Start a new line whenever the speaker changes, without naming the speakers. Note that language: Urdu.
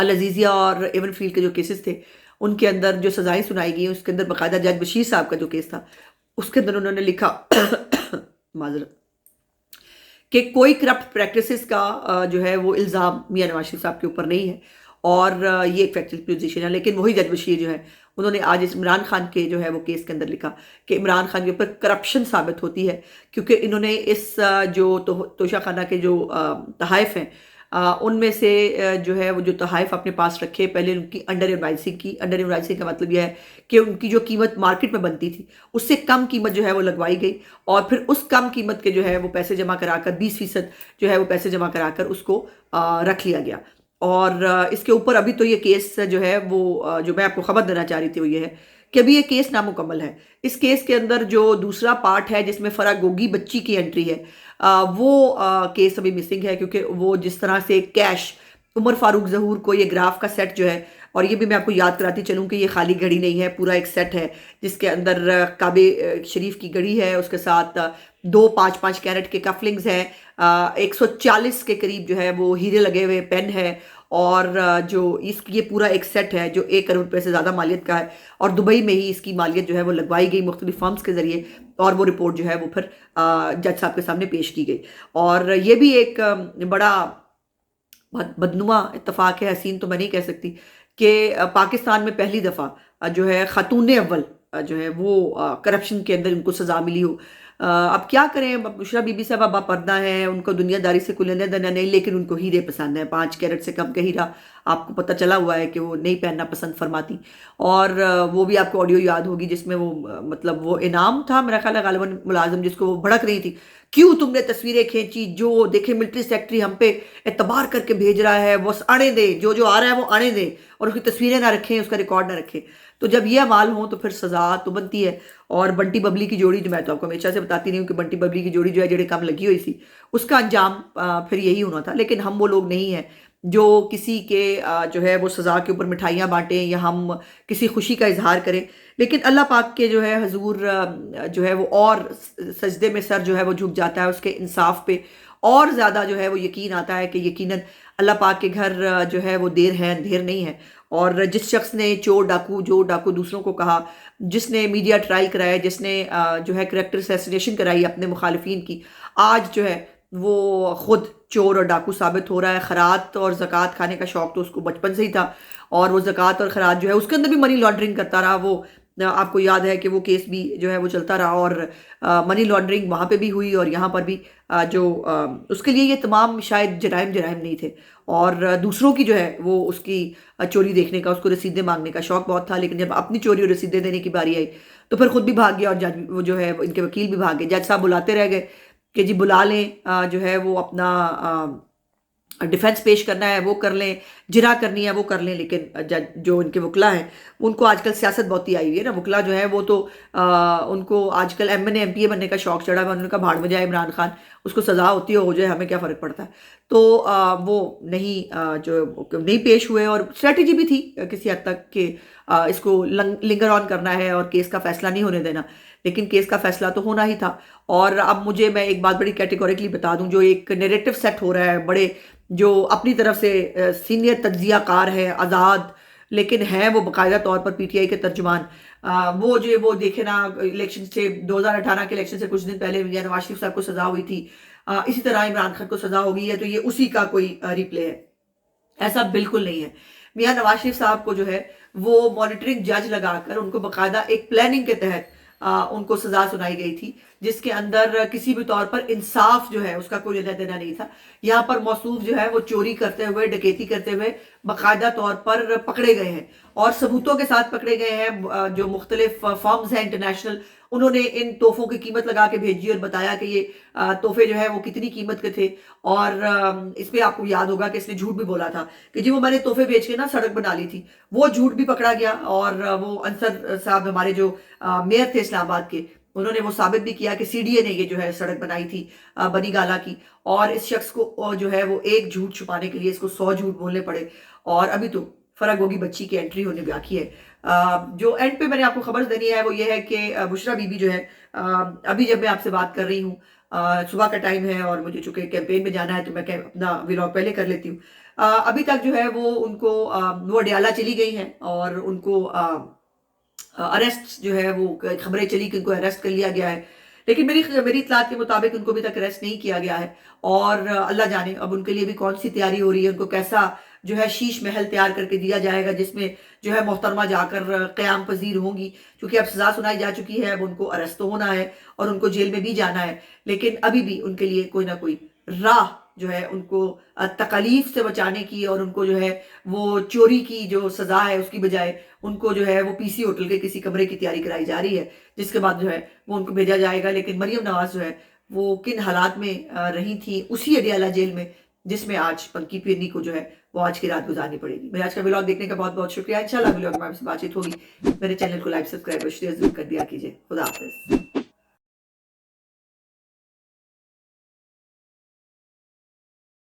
العزیزیہ اور ایون فیلڈ کے جو کیسز تھے ان کے اندر جو سزائیں سنائی گئی، اس کے اندر باقاعدہ جج بشیر صاحب کا جو کیس تھا اس کے اندر انہوں نے لکھا معذرت کہ کوئی کرپٹ پریکٹسز کا جو ہے وہ الزام میاں نواز شریف صاحب کے اوپر نہیں ہے، اور یہ ایک فیکچوئل پوزیشن ہے. لیکن وہی جج بشیر جو ہے انہوں نے آج اس عمران خان کے جو ہے وہ کیس کے اندر لکھا کہ عمران خان کے اوپر کرپشن ثابت ہوتی ہے، کیونکہ انہوں نے اس جو توشہ خانہ کے جو تحائف ہیں ان میں سے جو ہے وہ جو تحائف اپنے پاس رکھے، پہلے ان کی انڈر انوائسنگ کی. انڈر انوائسنگ کا مطلب یہ ہے کہ ان کی جو قیمت مارکیٹ میں بنتی تھی اس سے کم قیمت جو ہے وہ لگوائی گئی، اور پھر اس کم قیمت کے جو ہے وہ پیسے جمع کرا کر 20% جو ہے وہ پیسے جمع کرا کر اس کو رکھ لیا گیا. اور اس کے اوپر ابھی تو یہ کیس جو ہے وہ جو میں آپ کو خبر دینا چاہ رہی تھی وہ یہ ہے کہ ابھی یہ کیس نامکمل ہے. اس کیس کے اندر جو دوسرا پارٹ ہے جس میں فرح گوگی بچی کی انٹری ہے وہ کیس ابھی مسنگ ہے، کیونکہ وہ جس طرح سے کیش عمر فاروق ظہور کو یہ گراف کا سیٹ جو ہے، اور یہ بھی میں آپ کو یاد کراتی چلوں کہ یہ خالی گھڑی نہیں ہے، پورا ایک سیٹ ہے جس کے اندر کعبے شریف کی گھڑی ہے، اس کے ساتھ 2 5 کیرٹ کے کفلنگز ہیں، 140 کے قریب جو ہے وہ ہیرے لگے ہوئے پین ہے، اور جو اس کی یہ پورا ایک سیٹ ہے جو 1 کروڑ روپے سے زیادہ مالیت کا ہے، اور دبئی میں ہی اس کی مالیت جو ہے وہ لگوائی گئی مختلف فرمز کے ذریعے، اور وہ رپورٹ جو ہے وہ پھر جج صاحب کے سامنے پیش کی گئی. اور یہ بھی ایک بڑا بدنما اتفاق ہے، حسین تو میں نہیں کہہ سکتی، کہ پاکستان میں پہلی دفعہ جو ہے خاتون اول جو ہے وہ کرپشن کے اندر ان کو سزا ملی ہو. اب کیا کریں، بشرا بی بی صاحبہ با پردہ ہیں، ان کو دنیا داری سے کوئی لینا دینا نہیں، لیکن ان کو ہیرے پسند ہیں. 5 کیرٹ سے کم کا ہیرا آپ کو پتہ چلا ہوا ہے کہ وہ نہیں پہننا پسند فرماتی. اور وہ بھی آپ کو آڈیو یاد ہوگی جس میں وہ مطلب وہ انعام تھا میرا خیال ہے غالباً ملازم، جس کو وہ بھڑک رہی تھی، کیوں تم نے تصویریں کھینچی، جو دیکھیں ملٹری سیکٹری ہم پہ اعتبار کر کے بھیج رہا ہے وہ آنے دے، جو آ رہا ہے وہ آنے دے، اور اس کی تصویریں نہ رکھیں، اس کا ریکارڈ نہ رکھیں. تو جب یہ اعمال ہوں تو پھر سزا تو بنتی ہے. اور بنٹی ببلی کی جوڑی جو میں تو آپ کو ہمیشہ سے بتاتی نہیں ہوں کہ بنٹی ببلی کی جوڑی جو ہے جڑے کام لگی ہوئی تھی اس کا انجام پھر یہی ہونا تھا. لیکن ہم وہ لوگ نہیں ہیں جو کسی کے جو ہے وہ سزا کے اوپر مٹھائیاں بانٹیں یا ہم کسی خوشی کا اظہار کریں. لیکن اللہ پاک کے جو ہے حضور جو ہے وہ اور سجدے میں سر جو ہے وہ جھک جاتا ہے اس کے انصاف پہ، اور زیادہ جو ہے وہ یقین آتا ہے کہ یقیناً اللہ پاک کے گھر جو ہے وہ دیر ہے اندھیر نہیں ہے. اور جس شخص نے جو ڈاکو دوسروں کو کہا، جس نے میڈیا ٹرائل کرایا، جس نے جو ہے کریکٹر اسیسینیشن کرائی اپنے مخالفین کی، آج جو ہے وہ خود چور اور ڈاکو ثابت ہو رہا ہے. خیرات اور زکوٰۃ کھانے کا شوق تو اس کو بچپن سے ہی تھا، اور وہ زکوٰۃ اور خیرات جو ہے اس کے اندر بھی منی لانڈرنگ کرتا رہا. وہ آپ کو یاد ہے کہ وہ کیس بھی جو ہے وہ چلتا رہا، اور منی لانڈرنگ وہاں پہ بھی ہوئی اور یہاں پر بھی جو اس کے لیے یہ تمام شاید جرائم نہیں تھے. اور دوسروں کی جو ہے وہ اس کی چوری دیکھنے کا، اس کو رسیدیں مانگنے کا شوق بہت تھا، لیکن جب اپنی چوری اور رسیدیں دینے کی باری آئی تو پھر خود بھی بھاگ گیا، اور جج وہ جو ہے ان کے وکیل بھی بھاگ گئے. جج صاحب بلاتے رہ گئے کہ جی بلا لیں، جو ہے وہ اپنا ڈیفنس پیش کرنا ہے وہ کر لیں، جرا کرنی ہے وہ کر لیں. لیکن جو ان کے وکلا ہیں ان کو آج کل سیاست بہت ہی آئی ہوئی ہے نا. وکلا جو ہے وہ تو ان کو آج کل ایم پی اے بننے کا شوق چڑھا ہے. انہوں نے کہا بھاڑ میں جائے عمران خان، اس کو سزا ہوتی ہو جائے، ہمیں کیا فرق پڑتا ہے. تو وہ نہیں جو نہیں پیش ہوئے، اور اسٹریٹجی بھی تھی کسی حد تک کہ اس کو لنگر آن کرنا ہے اور کیس کا فیصلہ نہیں ہونے دینا. لیکن کیس کا فیصلہ تو ہونا ہی تھا. اور اب مجھے میں ایک بات بڑی کیٹیگوریکلی بتا دوں، جو ایک نیریٹو سیٹ ہو رہا ہے بڑے، جو اپنی طرف سے سینئر تجزیہ کار ہے آزاد، لیکن ہے وہ باقاعدہ طور پر پی ٹی آئی کے ترجمان، وہ جو وہ دیکھے نا الیکشن سے 2018 کے الیکشن سے کچھ دن پہلے میاں نواز شریف صاحب کو سزا ہوئی تھی، اسی طرح عمران خان کو سزا ہو گئی ہے، تو یہ اسی کا کوئی ریپلے ہے. ایسا بالکل نہیں ہے. میاں نواز شریف صاحب کو جو ہے وہ مانیٹرنگ جج لگا کر ان کو باقاعدہ ایک پلاننگ کے تحت ان کو سزا سنائی گئی تھی، جس کے اندر کسی بھی طور پر انصاف جو ہے اس کا کوئی لینا دینا نہیں تھا. یہاں پر موصوف جو ہے وہ چوری کرتے ہوئے، ڈکیتی کرتے ہوئے باقاعدہ طور پر پکڑے گئے ہیں، اور ثبوتوں کے ساتھ پکڑے گئے ہیں. جو مختلف فرمز ہیں انٹرنیشنل، انہوں نے ان تحفوں کی قیمت لگا کے بھیجی اور بتایا کہ یہ تحفے جو ہے وہ کتنی قیمت کے تھے. اور اس پہ آپ کو یاد ہوگا کہ اس نے جھوٹ بھی بولا تھا کہ جی وہ میں نے تحفے بیچ کے نا سڑک بنا لی تھی. وہ جھوٹ بھی پکڑا گیا، اور وہ انصر صاحب ہمارے جو میئر تھے اسلام آباد کے، انہوں نے وہ ثابت بھی کیا کہ سی ڈی اے نے یہ جو ہے سڑک بنائی تھی بنی گالا کی. اور اس شخص کو جو ہے وہ ایک جھوٹ چھپانے کے لیے اس کو 100 جھوٹ بولنے پڑے. اور ابھی تو فرح گوگی بچی کی انٹری ہونے باقی ہے. جو اینڈ پہ میں نے آپ کو خبر دینی ہے وہ یہ ہے کہ بشرا بی بی جو ہے ابھی جب میں آپ سے بات کر رہی ہوں صبح کا ٹائم ہے اور مجھے چونکہ کیمپین میں جانا ہے تو میں اپنا ولاگ پہلے کر لیتی ہوں. ابھی تک جو ہے وہ ان کو وہ اڈیالہ چلی گئی ہیں اور ان کو اریسٹ جو ہے وہ خبریں چلی کہ ان کو اریسٹ کر لیا گیا ہے، لیکن میری اطلاعات کے مطابق ان کو ابھی تک اریسٹ نہیں کیا گیا ہے. اور اللہ جانے اب ان کے لیے بھی کون سی تیاری ہو رہی ہے، ان کو کیسا جو ہے شیش محل تیار کر کے دیا جائے گا جس میں جو ہے محترمہ جا کر قیام پذیر ہوں گی، کیونکہ اب سزا سنائی جا چکی ہے. اب ان کو اریسٹ تو ہونا ہے اور ان کو جیل میں بھی جانا ہے، لیکن ابھی بھی ان کے لیے کوئی نہ کوئی راہ جو ہے ان کو تکالیف سے بچانے کی، اور ان کو جو ہے وہ چوری کی جو سزا ہے اس کی بجائے ان کو جو ہے وہ پی سی ہوٹل کے کسی کمرے کی تیاری کرائی جا رہی ہے، جس کے بعد جو ہے وہ ان کو بھیجا جائے گا. لیکن مریم نواز جو ہے وہ کن حالات میں رہی تھی اسی اڈیالہ جیل میں جس میں آج پنکی پیرنی کو جو ہے وہ آج کی رات گزارنی پڑے گی. میرے آج کا ولاگ دیکھنے کا بہت بہت شکریہ. انشاءاللہ ولاگ میں آپ سے بات چیت ہوگی. میرے چینل کو لائک سبسکرائب اور شیئر ضرور کر دیا کیجیے. خدا حافظ.